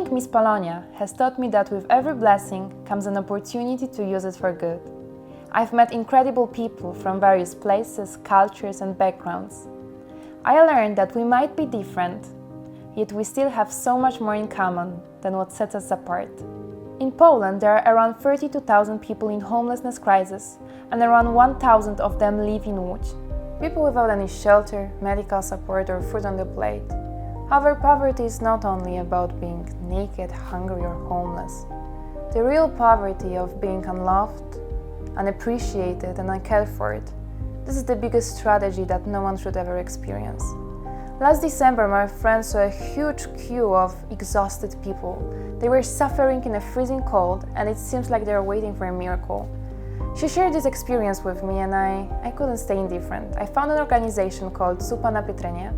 like Miss Polonia has taught me that with every blessing comes an opportunity to use it for good. I've met incredible people from various places, cultures and backgrounds. I learned that we might be different, yet we still have so much more in common than what sets us apart. In Poland, there are around 32,000 people in homelessness crisis, and around 1,000 of them live in Łódź. People without any shelter, medical support or food on the plate. However, poverty is not only about being naked, hungry or homeless. The real poverty of being unloved, unappreciated and uncared for. This is the biggest tragedy that no one should ever experience. Last December, my friend saw a huge queue of exhausted people. They were suffering in a freezing cold and it seems like they were waiting for a miracle. She shared this experience with me and I couldn't stay indifferent. I found an organization called Zupa na Pietrenie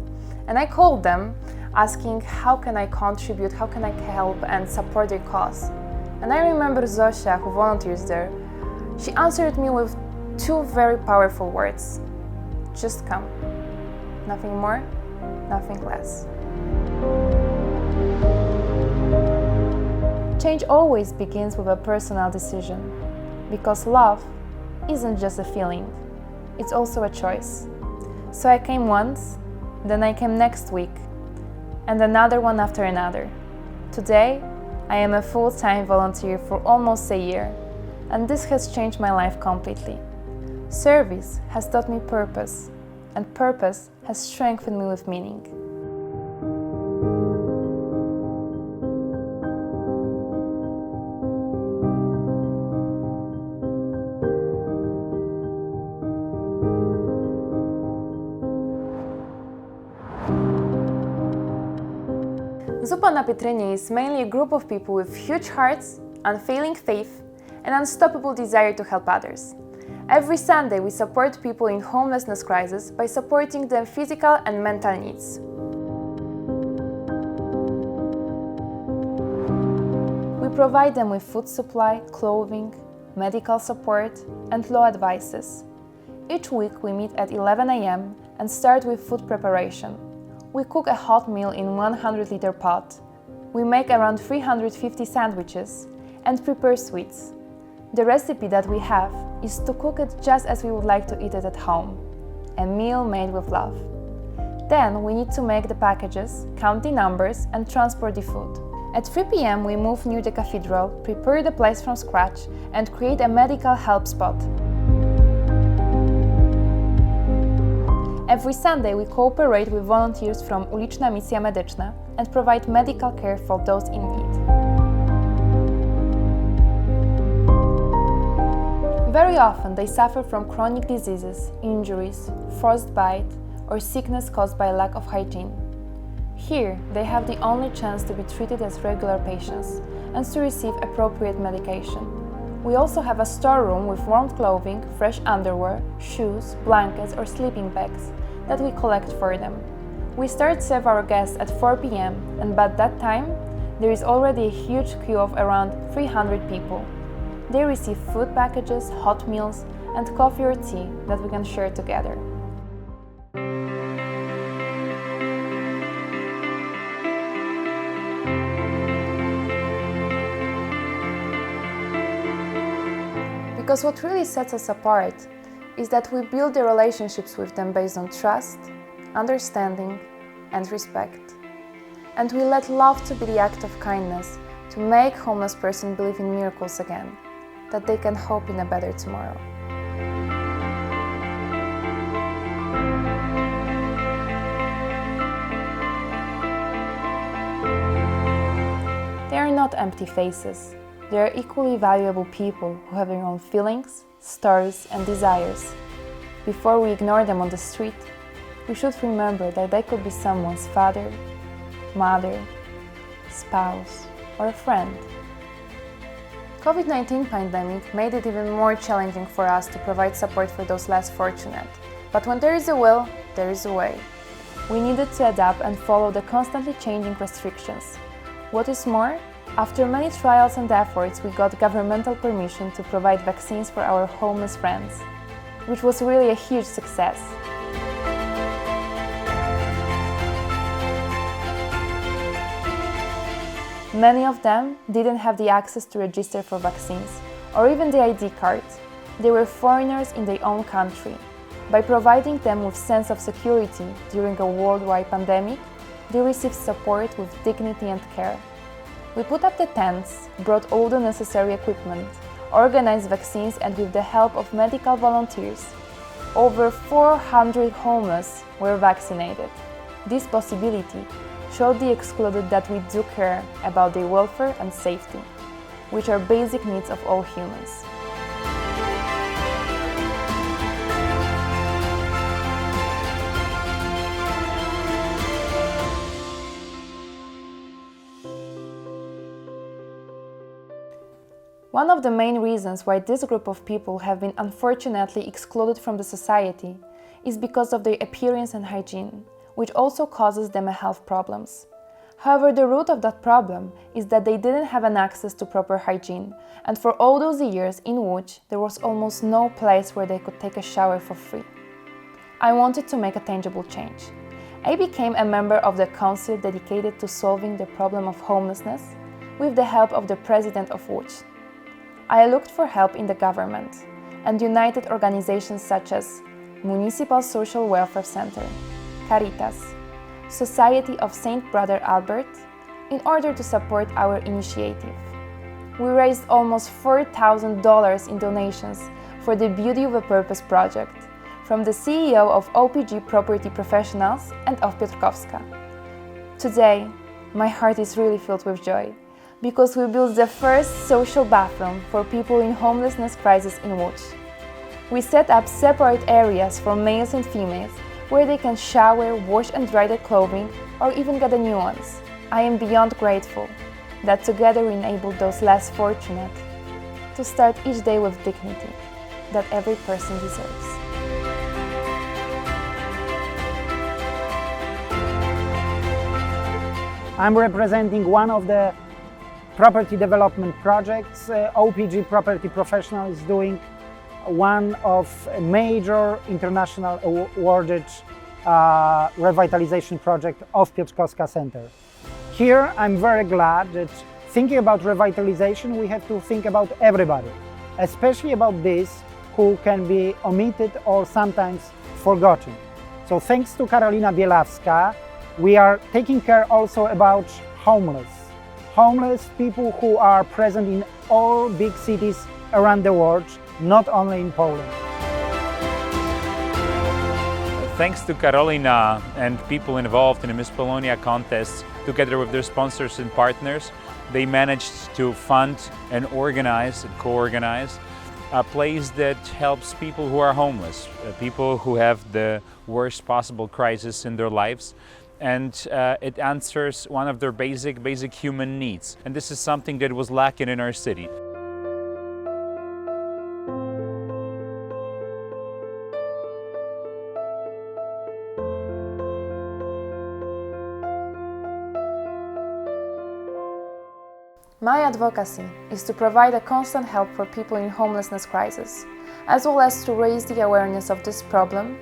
and I called them asking how can I contribute, how can I help and support their cause. And I remember Zosia, who volunteers there, she answered me with two very powerful words. Just come. Nothing more, nothing less. Change always begins with a personal decision, because love isn't just a feeling, it's also a choice. So I came once, then I came next week, and another one after another. Today, I am a full-time volunteer for almost a year, and this has changed my life completely. Service has taught me purpose, and purpose has strengthened me with meaning. Zupa na Pietrenie is mainly a group of people with huge hearts, unfailing faith, and unstoppable desire to help others. Every Sunday we support people in homelessness crisis by supporting their physical and mental needs. We provide them with food supply, clothing, medical support, and law advices. Each week we meet at 11 a.m. and start with food preparation. We cook a hot meal in 100-liter pot. We make around 350 sandwiches and prepare sweets. The recipe that we have is to cook it just as we would like to eat it at home, a meal made with love. Then we need to make the packages, count the numbers and transport the food. At 3 p.m. we move near the cathedral, prepare the place from scratch and create a medical help spot. Every Sunday we cooperate with volunteers from Uliczna Misja Medyczna and provide medical care for those in need. Very often they suffer from chronic diseases, injuries, frostbite, or sickness caused by lack of hygiene. Here, they have the only chance to be treated as regular patients and to receive appropriate medication. We also have a storeroom with warm clothing, fresh underwear, shoes, blankets or sleeping bags that we collect for them. We start to serve our guests at 4 p.m. and by that time, there is already a huge queue of around 300 people. They receive food packages, hot meals, and coffee or tea that we can share together. Because what really sets us apart is that we build the relationships with them based on trust, understanding, and respect. And we let love to be the act of kindness to make homeless person believe in miracles again, that they can hope in a better tomorrow. They are not empty faces. They are equally valuable people who have their own feelings, stories and desires. Before we ignore them on the street, we should remember that they could be someone's father, mother, spouse or a friend. COVID-19 pandemic made it even more challenging for us to provide support for those less fortunate. But when there is a will, there is a way. We needed to adapt and follow the constantly changing restrictions. What is more, after many trials and efforts, we got governmental permission to provide vaccines for our homeless friends, which was really a huge success. Many of them didn't have the access to register for vaccines or even the ID card. They were foreigners in their own country. By providing them with sense of security during a worldwide pandemic, they received support with dignity and care. We put up the tents, brought all the necessary equipment, organized vaccines, and with the help of medical volunteers, over 400 homeless were vaccinated. This possibility showed the excluded that we do care about their welfare and safety, which are basic needs of all humans. One of the main reasons why this group of people have been unfortunately excluded from the society is because of their appearance and hygiene, which also causes them health problems. However, the root of that problem is that they didn't have an access to proper hygiene, and for all those years in which there was almost no place where they could take a shower for free. I wanted to make a tangible change. I became a member of the council dedicated to solving the problem of homelessness with the help of the president of which. I looked for help in the government and united organizations such as Municipal Social Welfare Center, Caritas, Society of Saint Brother Albert, in order to support our initiative. We raised almost $4,000 in donations for the Beauty of a Purpose project from the CEO of OPG Property Professionals and of Piotrkowska. Today, my heart is really filled with joy, because we built the first social bathroom for people in homelessness crisis in Łódź. We set up separate areas for males and females where they can shower, wash and dry their clothing, or even get new ones. I am beyond grateful that together we enabled those less fortunate to start each day with dignity that every person deserves. I'm representing one of the property development projects. OPG Property Professional is doing one of major international awarded revitalization project of Piotrkowska Center. Here I'm very glad that thinking about revitalization we have to think about everybody, especially about these who can be omitted or sometimes forgotten. So thanks to Karolina BIELAWSKA, we are taking care also about homeless people who are present in all big cities around the world, not only in Poland. Thanks to Karolina and people involved in the Miss Polonia contest, together with their sponsors and partners, they managed to fund and organize and co-organize a place that helps people who are homeless, people who have the worst possible crisis in their lives. And it answers one of their basic human needs. And this is something that was lacking in our city. My advocacy is to provide a constant help for people in homelessness crisis, as well as to raise the awareness of this problem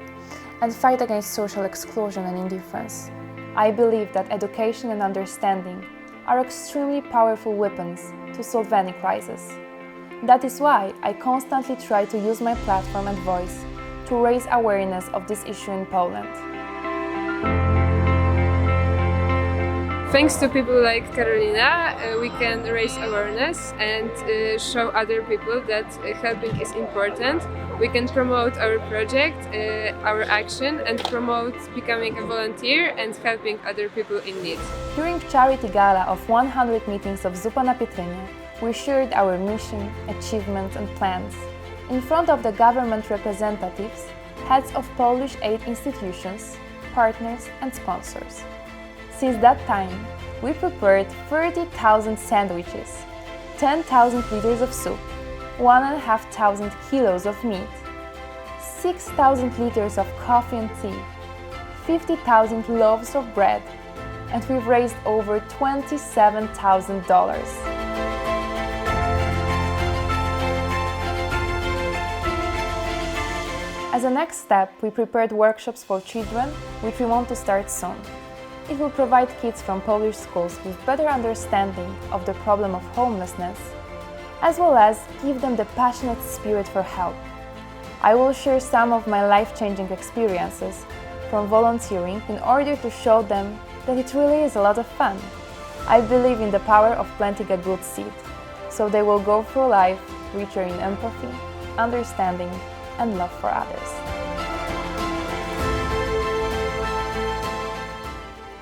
and fight against social exclusion and indifference. I believe that education and understanding are extremely powerful weapons to solve any crisis. That is why I constantly try to use my platform and voice to raise awareness of this issue in Poland. Thanks to people like Karolina, we can raise awareness and show other people that helping is important. We can promote our project, our action, and promote becoming a volunteer and helping other people in need. During charity gala of 100 meetings of Zupa na Pietrynie, we shared our mission, achievements and plans in front of the government representatives, heads of Polish aid institutions, partners and sponsors. Since that time, we prepared 30,000 sandwiches, 10,000 liters of soup, 1,500 kilos of meat, 6,000 liters of coffee and tea, 50,000 loaves of bread, and we've raised over $27,000. As a next step, we prepared workshops for children, which we want to start soon. it will provide kids from Polish schools with better understanding of the problem of homelessness, as well as give them the passionate spirit for help. I will share some of my life-changing experiences from volunteering in order to show them that it really is a lot of fun. I believe in the power of planting a good seed, so they will go through life richer in empathy, understanding, and love for others.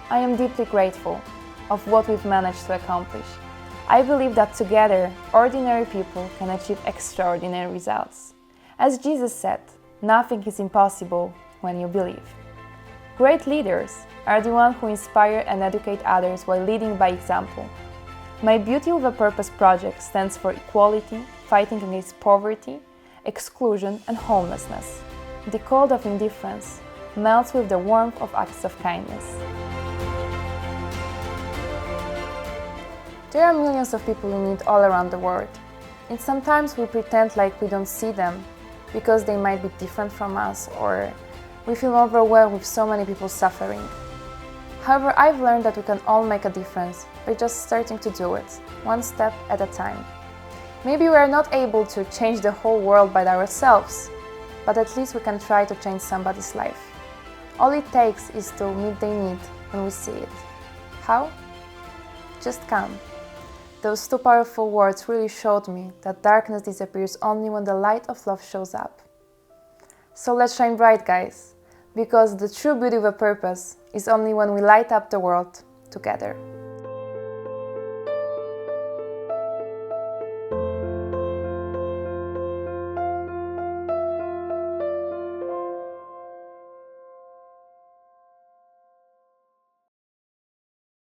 I am deeply grateful of what we've managed to accomplish. I believe that together, ordinary people can achieve extraordinary results. As Jesus said, nothing is impossible when you believe. Great leaders are the ones who inspire and educate others while leading by example. My Beauty with a Purpose project stands for equality, fighting against poverty, exclusion, and homelessness. The cold of indifference melts with the warmth of acts of kindness. There are millions of people in need all around the world, and sometimes we pretend like we don't see them because they might be different from us, or we feel overwhelmed with so many people suffering. However, I've learned that we can all make a difference by just starting to do it, one step at a time. Maybe we are not able to change the whole world by ourselves, but at least we can try to change somebody's life. All it takes is to meet their need when we see it. How? Just come. Those two powerful words really showed me that darkness disappears only when the light of love shows up. So let's shine bright, guys, because the true beauty of a purpose is only when we light up the world together.